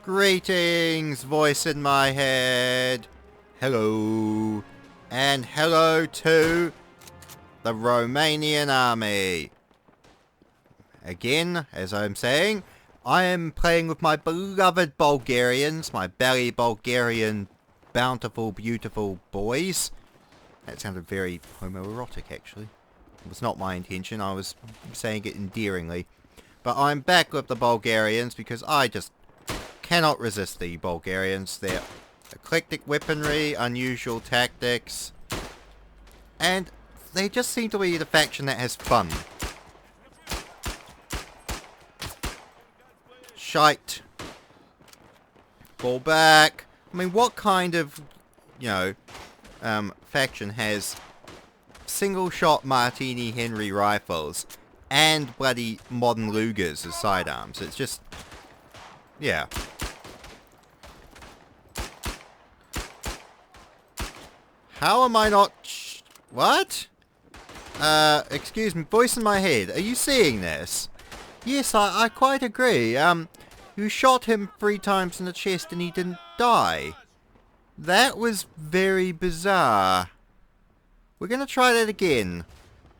Greetings, voice in my head. Hello. And hello to the Romanian Army. Again, as I'm saying, I am playing with my beloved Bulgarians, my belly Bulgarian, bountiful, beautiful boys. That sounded very homoerotic, actually. It was not my intention, I was saying it endearingly. But I'm back with the Bulgarians because I just cannot resist the Bulgarians. Their eclectic weaponry, unusual tactics, and they just seem to be the faction that has fun. Shite. Fall back. I mean, what kind of, faction has single-shot Martini Henry rifles and bloody modern Lugers as sidearms? It's just, yeah. How am I not... What? Excuse me, voice in my head. Are you seeing this? Yes, I quite agree. You shot him 3 times in the chest and he didn't die. That was very bizarre. We're gonna try that again.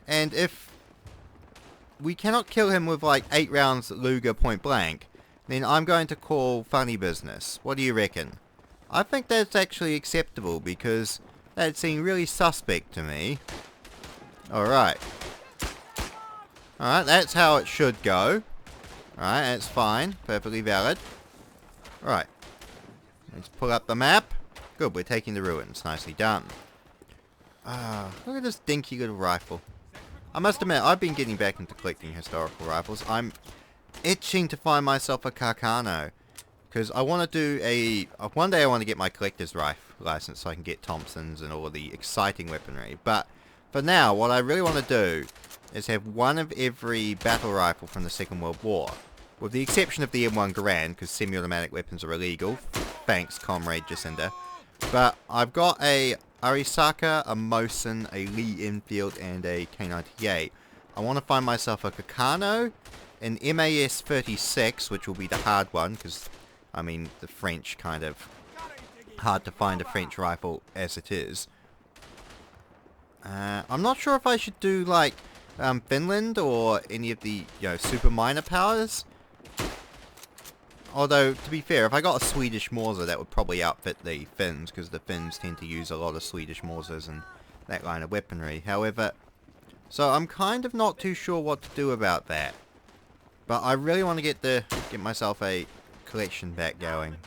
And if we cannot kill him with like 8 rounds Luger point blank, then I'm going to call funny business. What do you reckon? I think that's actually acceptable because that seemed really suspect to me. Alright. Alright, that's how it should go. Alright, that's fine. Perfectly valid. Right. Let's pull up the map. Good, we're taking the ruins. Nicely done. Look at this dinky little rifle. I must admit, I've been getting back into collecting historical rifles. I'm itching to find myself a Carcano. Because I want to do a... One day I want to get my collector's rifle license so I can get Thompsons and all the exciting weaponry. But for now, what I really want to do is have one of every battle rifle from the Second World War. With the exception of the M1 Garand, because semi-automatic weapons are illegal. Thanks, Comrade Jacinda. But I've got a Arisaka, a Mosin, a Lee Enfield, and a K98. I want to find myself a Carcano, an MAS 36, which will be the hard one, because, I mean, the French kind of hard to find a French rifle as it is. I'm not sure if I should do, like, Finland or any of the, super minor powers. Although, to be fair, if I got a Swedish Mauser, that would probably outfit the Finns, because the Finns tend to use a lot of Swedish Mausers and that line of weaponry. However, so I'm kind of not too sure what to do about that. But I really want to get myself a collection back going.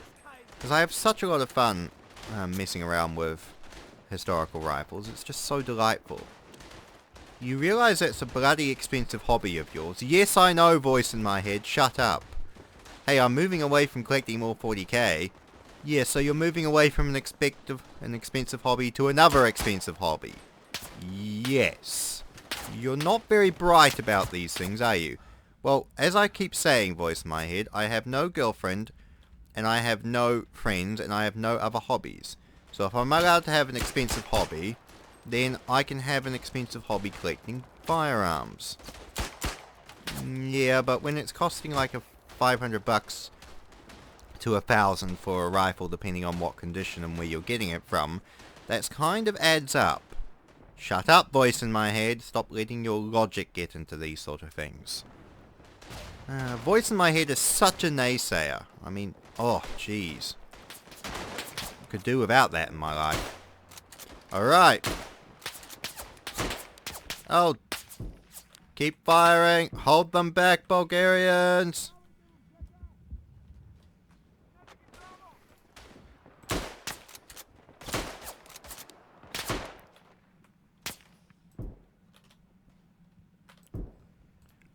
Because I have such a lot of fun messing around with historical rifles. It's just so delightful. You realise that's a bloody expensive hobby of yours. Yes, I know, voice in my head. Shut up. Hey, I'm moving away from collecting more 40k. Yeah, so you're moving away from an expensive hobby to another expensive hobby. Yes. You're not very bright about these things, are you? Well, as I keep saying, voice in my head, I have no girlfriend, and I have no friends, and I have no other hobbies. So if I'm allowed to have an expensive hobby, then I can have an expensive hobby collecting firearms. Yeah, but when it's costing like a 500 bucks to 1,000 for a rifle, depending on what condition and where you're getting it from, that's kind of adds up. Shut up, voice in my head. Stop letting your logic get into these sort of things. Voice in my head is such a naysayer. I mean, oh, jeez. Could do without that in my life. Alright. Oh. Keep firing. Hold them back, Bulgarians.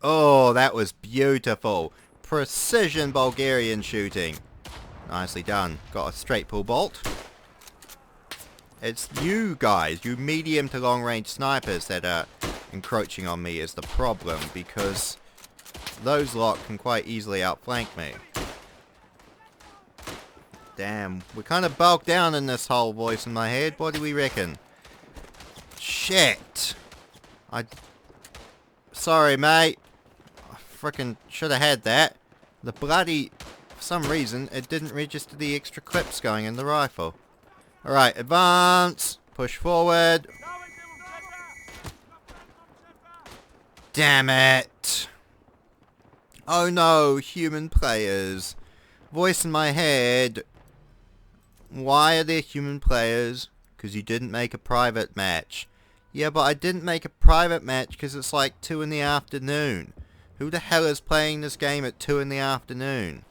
Oh, that was beautiful. Precision Bulgarian shooting. Nicely done. Got a straight pull bolt. It's you guys, you medium to long range snipers that are encroaching on me is the problem, because those lot can quite easily outflank me. Damn, we're kind of bulked down in this whole voice in my head. What do we reckon? Shit. Sorry, mate. I frickin' should have had that. The bloody for some reason, it didn't register the extra clips going in the rifle. Alright, advance! Push forward! Damn it! Oh no, human players. Voice in my head. Why are there human players? Because you didn't make a private match. Yeah, but I didn't make a private match because it's like 2 in the afternoon. Who the hell is playing this game at 2 in the afternoon?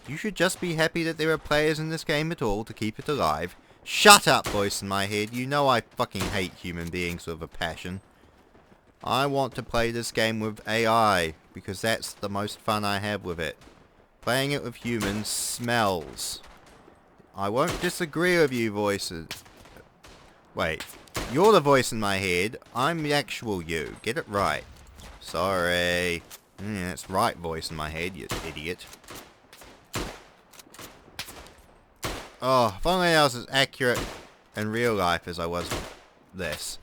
You should just be happy that there are players in this game at all to keep it alive. Shut up, voice in my head. You know I fucking hate human beings with a passion. I want to play this game with AI because that's the most fun I have with it. Playing it with humans smells. I won't disagree with you, voices. Wait. You're the voice in my head. I'm the actual you. Get it right. Sorry. That's right, voice in my head, you idiot. Oh, if only I was as accurate in real life as I was this.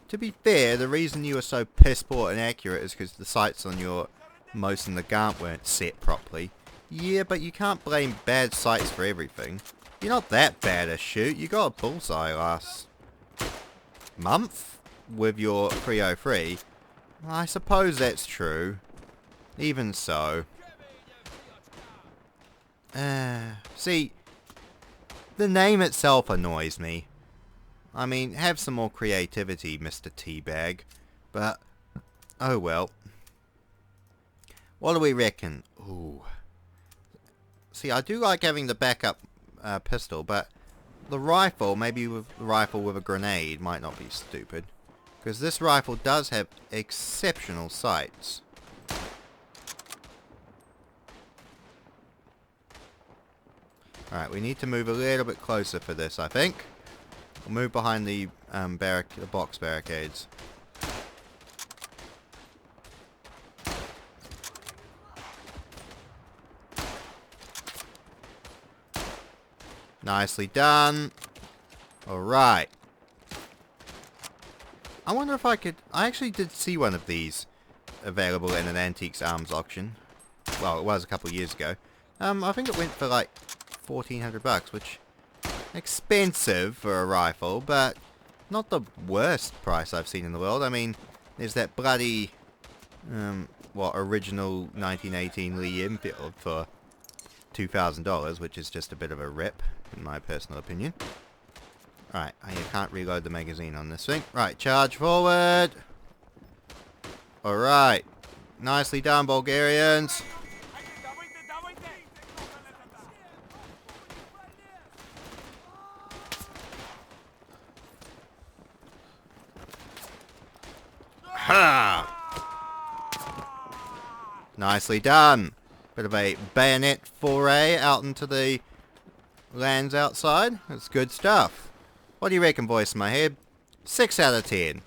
To be fair, the reason you were so piss poor and accurate is because the sights on your Mosin and the Gant weren't set properly. Yeah, but you can't blame bad sights for everything. You're not that bad a shoot. You got a bullseye last month with your 303. I suppose that's true. Even so. See, the name itself annoys me. I mean, have some more creativity, Mr. Teabag. But, oh well. What do we reckon? Ooh. See, I do like having the backup pistol, but the rifle, maybe with the rifle with a grenade, might not be stupid. Because this rifle does have exceptional sights. Alright, we need to move a little bit closer for this, I think. We'll move behind the box barricades. Nicely done. Alright. I wonder if I could... I actually did see one of these available in an antiques arms auction. Well, it was a couple of years ago. I think it went for like $1,400, which... expensive for a rifle, but not the worst price I've seen in the world. I mean, there's that bloody... original 1918 Lee Enfield for $2,000, which is just a bit of a rip, in my personal opinion. Right, I can't reload the magazine on this thing. Right, charge forward. Alright. Nicely done, Bulgarians. Ha! Nicely done. Bit of a bayonet foray out into the lands outside. That's good stuff. What do you reckon, voice in my head? 6 out of 10.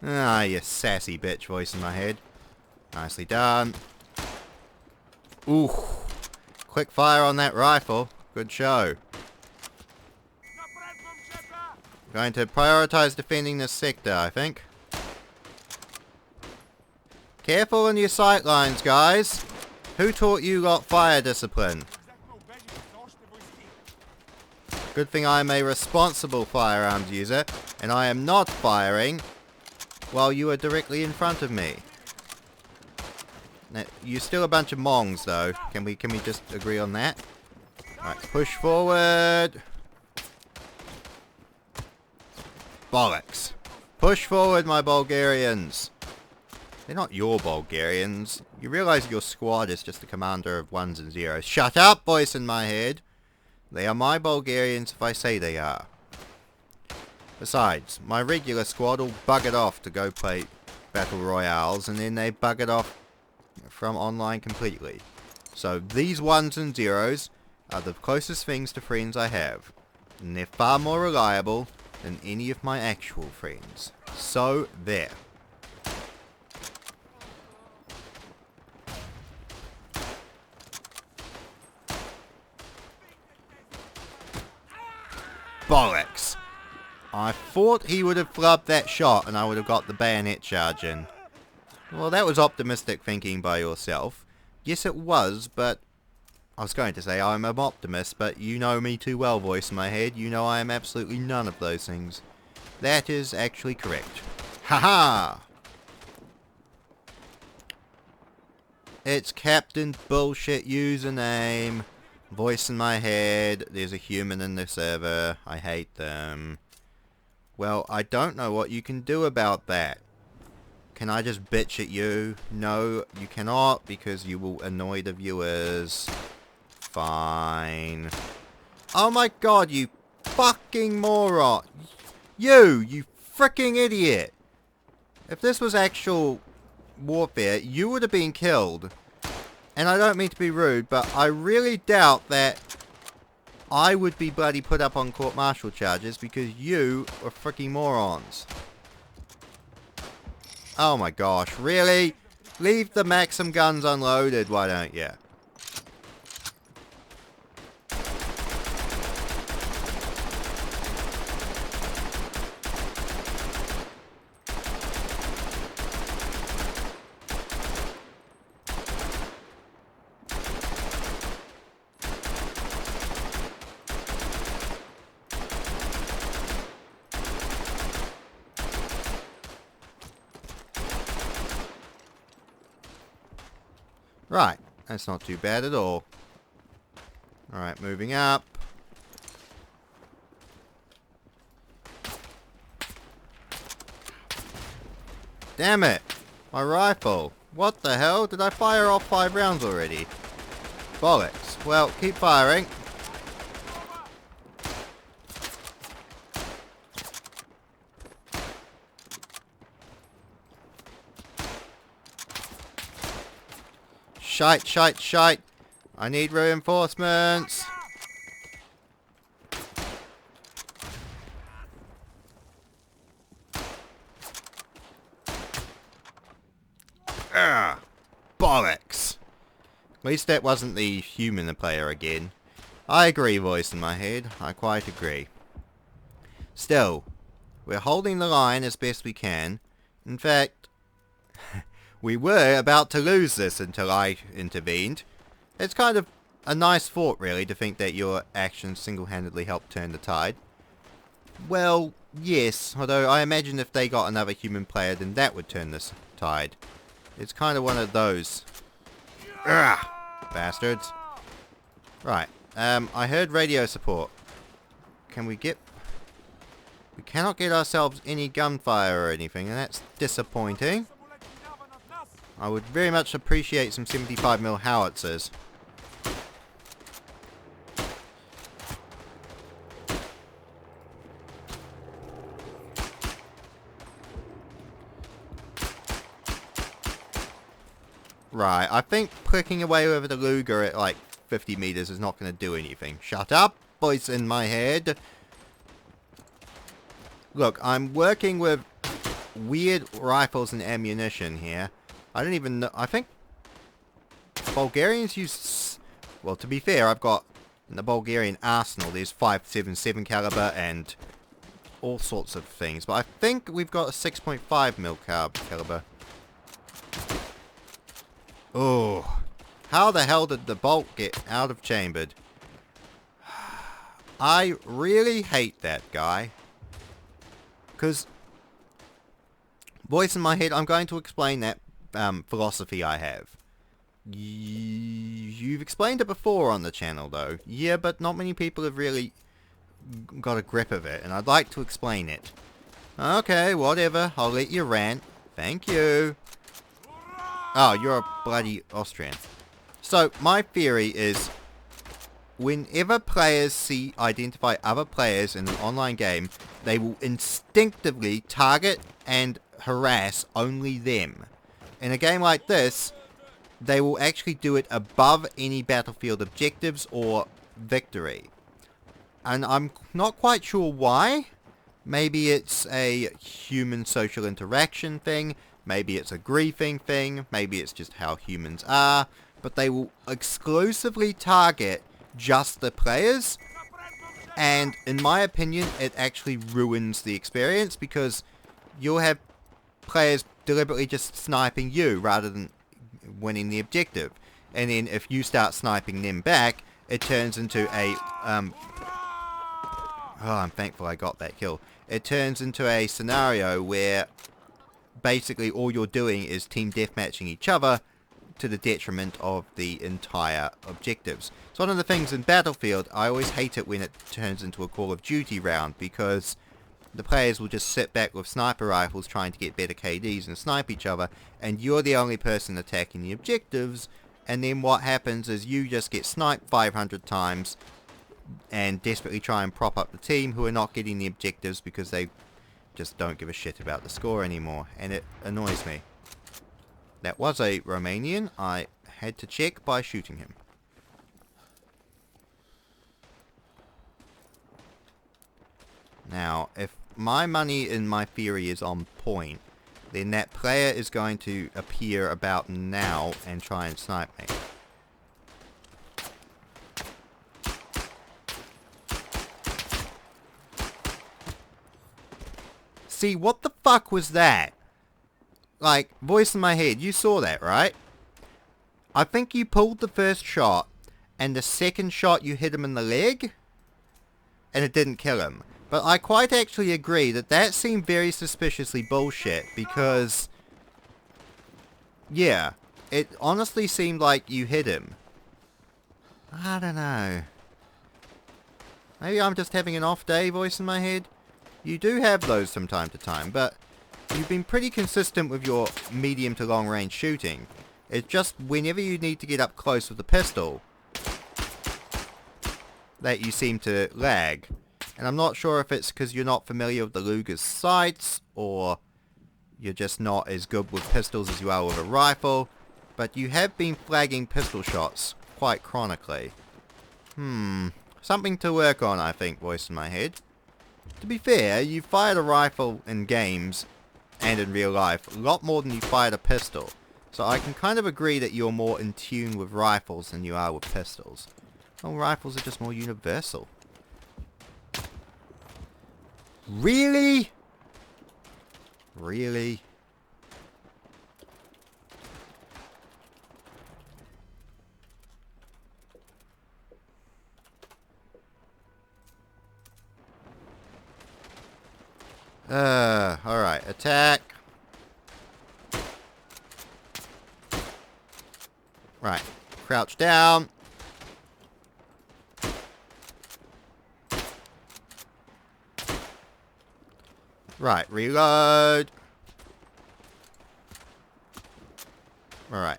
Ah, you sassy bitch, voice in my head. Nicely done. Ooh. Quick fire on that rifle. Good show. Going to prioritize defending this sector, I think. Careful in your sight lines, guys. Who taught you lot fire discipline? Good thing I am a responsible firearms user, and I am not firing while you are directly in front of me. Now, you're still a bunch of mongs, though. Can we just agree on that? Alright, push forward. Bollocks. Push forward, my Bulgarians. They're not your Bulgarians. You realise your squad is just a commander of 1s and 0s. Shut up, voice in my head. They are my Bulgarians if I say they are. Besides, my regular squad all buggered off to go play Battle Royales, and then they buggered off from online completely. So these 1s and 0s are the closest things to friends I have. And they're far more reliable than any of my actual friends. So, there. Bollocks. I thought he would have flubbed that shot and I would have got the bayonet charge in. Well, that was optimistic thinking by yourself. Yes, it was, but I was going to say I'm an optimist, but you know me too well, voice in my head. You know I am absolutely none of those things. That is actually correct. Haha! It's Captain Bullshit username. Voice in my head. There's a human in the server. I hate them. Well, I don't know what you can do about that. Can I just bitch at you? No, you cannot, because you will annoy the viewers. Fine. Oh my god, you fucking moron. You freaking idiot. If this was actual warfare, you would have been killed. And I don't mean to be rude, but I really doubt that I would be bloody put up on court-martial charges because you are freaking morons. Oh my gosh, really? Leave the Maxim guns unloaded, why don't you? Right, that's not too bad at all. Alright, moving up. Damn it! My rifle! What the hell? Did I fire off 5 rounds already? Bollocks. Well, keep firing. Shite, shite, shite. I need reinforcements. Ugh, bollocks. At least that wasn't the human player again. I agree, voice in my head. I quite agree. Still, we're holding the line as best we can. In fact, we were about to lose this until I intervened. It's kind of a nice thought, really, to think that your actions single-handedly helped turn the tide. Well, yes, although I imagine if they got another human player, then that would turn this tide. It's kind of one of those. Ugh, bastards. Right, I heard radio support. Can we get... We cannot get ourselves any gunfire or anything, and that's disappointing. I would very much appreciate some 75mm howitzers. Right, I think clicking away with the Luger at like 50 meters is not going to do anything. Shut up, voice in my head. Look, I'm working with weird rifles and ammunition here. I don't even know. I think Bulgarians use... Well, to be fair, I've got in the Bulgarian arsenal, there's 5.77 caliber and all sorts of things. But I think we've got a 6.5mm caliber. Oh, how the hell did the bolt get out of chambered? I really hate that guy. Because, voice in my head, I'm going to explain that philosophy I have. You've explained it before on the channel, though. Yeah, but not many people have really got a grip of it, and I'd like to explain it. Okay, whatever. I'll let you rant. Thank you. Oh, you're a bloody Austrian. So, my theory is, whenever players identify other players in an online game, they will instinctively target and harass only them. In a game like this, they will actually do it above any battlefield objectives or victory. And I'm not quite sure why. Maybe it's a human social interaction thing. Maybe it's a griefing thing. Maybe it's just how humans are. But they will exclusively target just the players. And in my opinion, it actually ruins the experience because you'll have players deliberately just sniping you rather than winning the objective. and then if you start sniping them back, it turns into a, oh, I'm thankful I got that kill. It turns into a scenario where basically all you're doing is team deathmatching each other to the detriment of the entire objectives. It's one of the things in Battlefield, I always hate it when it turns into a Call of Duty round, because the players will just sit back with sniper rifles trying to get better KDs and snipe each other, and you're the only person attacking the objectives, and then what happens is you just get sniped 500 times and desperately try and prop up the team who are not getting the objectives because they just don't give a shit about the score anymore, and it annoys me. That was a Romanian. I had to check by shooting him. Now, if my money in my theory is on point, then that player is going to appear about now and try and snipe me. See, what the fuck was that? Like, voice in my head, you saw that, right? I think you pulled the first shot, and the second shot you hit him in the leg, and it didn't kill him. But I quite actually agree that that seemed very suspiciously bullshit, because, yeah, it honestly seemed like you hit him. I don't know. Maybe I'm just having an off day, voice in my head. You do have those from time to time, but you've been pretty consistent with your medium to long range shooting. It's just whenever you need to get up close with the pistol that you seem to lag. And I'm not sure if it's because you're not familiar with the Luger's sights, or you're just not as good with pistols as you are with a rifle, but you have been flagging pistol shots quite chronically. Something to work on, I think, voice in my head. To be fair, you fired a rifle in games and in real life a lot more than you fired a pistol. So I can kind of agree that you're more in tune with rifles than you are with pistols. Well, rifles are just more universal. Really? Really? Alright, attack. Right, crouch down. Right, reload. Alright.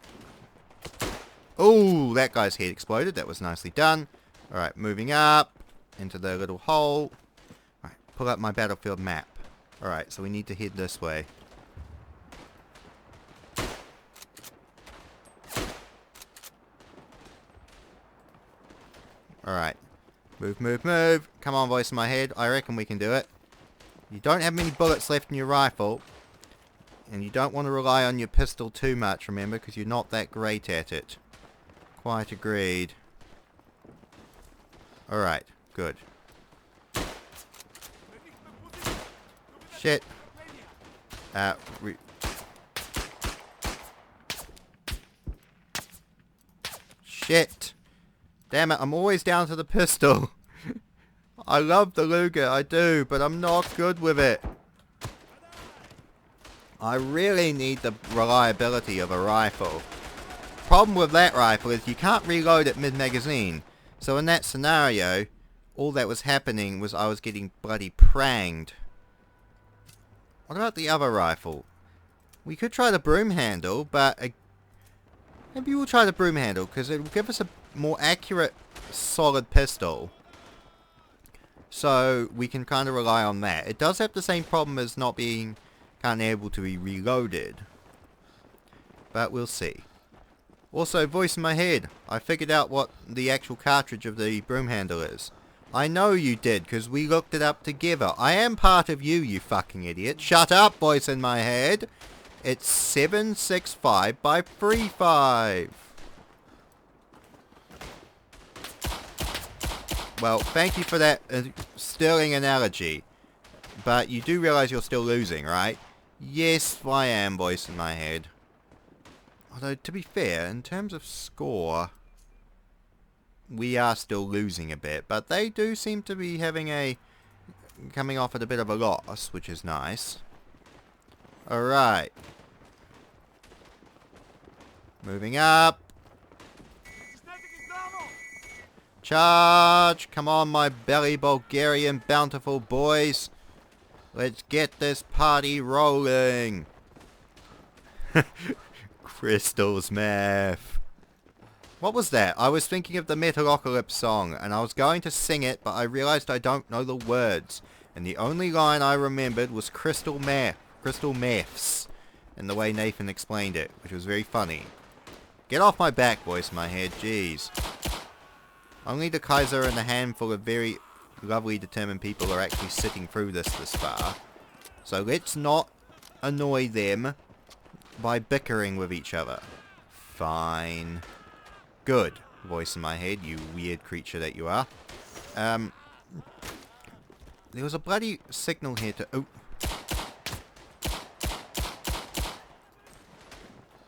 Oh, that guy's head exploded. That was nicely done. Alright, moving up into the little hole. Alright, pull up my battlefield map. Alright, so we need to head this way. Alright. Move, move, move. Come on, voice in my head. I reckon we can do it. You don't have many bullets left in your rifle. And you don't want to rely on your pistol too much, remember, because you're not that great at it. Quite agreed. Alright, good. Shit. Shit. Damn it, I'm always down to the pistol. I love the Luger, I do, but I'm not good with it. I really need the reliability of a rifle. Problem with that rifle is you can't reload it mid-magazine. So in that scenario, all that was happening was I was getting bloody pranged. What about the other rifle? We could try the broom handle, but maybe we'll try the broom handle because it will give us a more accurate, solid pistol. So we can kind of rely on that. It does have the same problem as not being kind of able to be reloaded. But we'll see. Also, voice in my head. I figured out what the actual cartridge of the broom handle is. I know you did, because we looked it up together. I am part of you, you fucking idiot. Shut up, voice in my head. It's 765 by 35. Well, thank you for that sterling analogy. But you do realize you're still losing, right? Yes, I am, voice in my head. Although, to be fair, in terms of score, we are still losing a bit. But they do seem to be coming off at a bit of a loss, which is nice. Alright. Moving up. Charge! Come on, my belly Bulgarian bountiful boys. Let's get this party rolling. Crystal's math. What was that? I was thinking of the Metalocalypse song, and I was going to sing it, but I realized I don't know the words. And the only line I remembered was crystal maths, and the way Nathan explained it, which was very funny. Get off my back, voice in my head, jeez. Only the Kaiser and a handful of very lovely, determined people are actually sitting through this far. So let's not annoy them by bickering with each other. Fine. Good, voice in my head, you weird creature that you are. There was a bloody signal here to... Oh.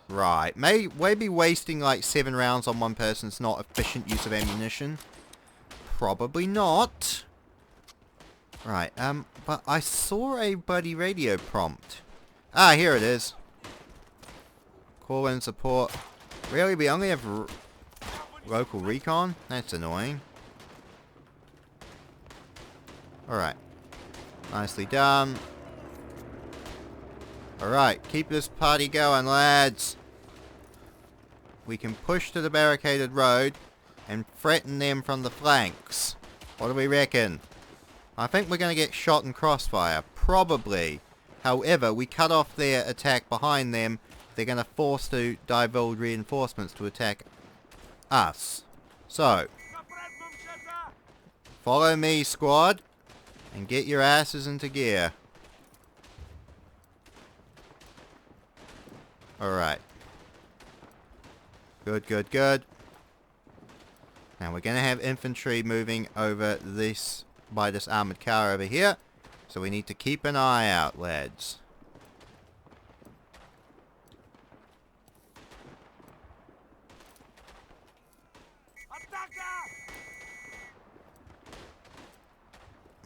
Right, maybe wasting like 7 rounds on one person's not efficient use of ammunition. Probably not. Right, but I saw a bloody radio prompt. Ah, here it is. Call in support. Really, we only have local recon? That's annoying. Alright. Nicely done. Alright, keep this party going, lads. We can push to the barricaded road and threaten them from the flanks. What do we reckon? I think we're going to get shot in crossfire. Probably. However, we cut off their attack behind them. They're going to force to divulge reinforcements to attack us. So, follow me, squad, and get your asses into gear. Alright. Good, good, good. Now we're going to have infantry moving over by this armoured car over here. So we need to keep an eye out, lads.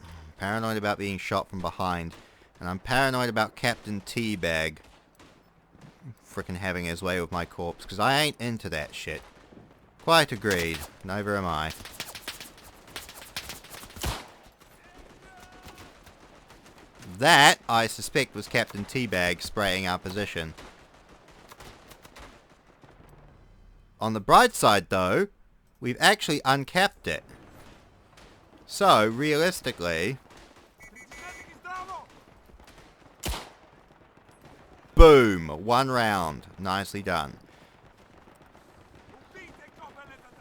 I'm paranoid about being shot from behind. And I'm paranoid about Captain Teabag frickin' having his way with my corpse, because I ain't into that shit. Quite agreed. Neither am I. That, I suspect, was Captain Teabag spraying our position. On the bright side, though, we've actually uncapped it. So, realistically... Boom! 1 round. Nicely done.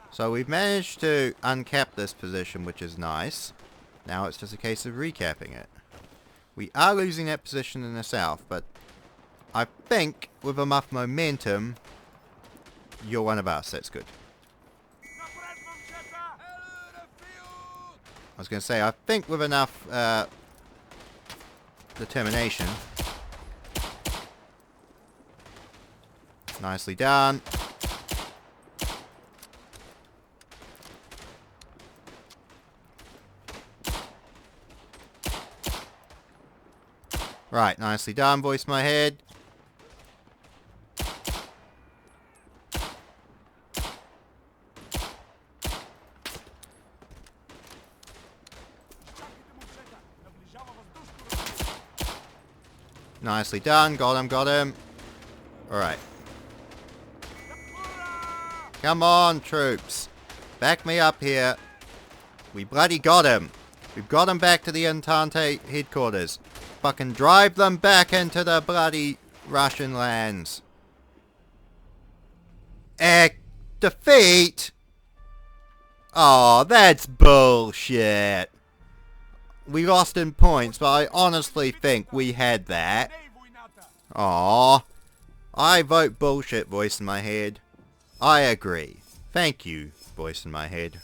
So we've managed to uncap this position, which is nice. Now it's just a case of recapping it. We are losing that position in the south, but I think with enough momentum, you're one of us. That's good. I was going to say, I think with enough determination. Nicely done. Right, nicely done, voice in my head. Nicely done, got him. Alright. Come on, troops. Back me up here. We bloody got him. We've got him back to the Entente headquarters. Fucking drive them back into the bloody Russian lands. Defeat? Oh, that's bullshit. We lost in points, but I honestly think we had that. Aw. I vote bullshit, voice in my head. I agree. Thank you, voice in my head.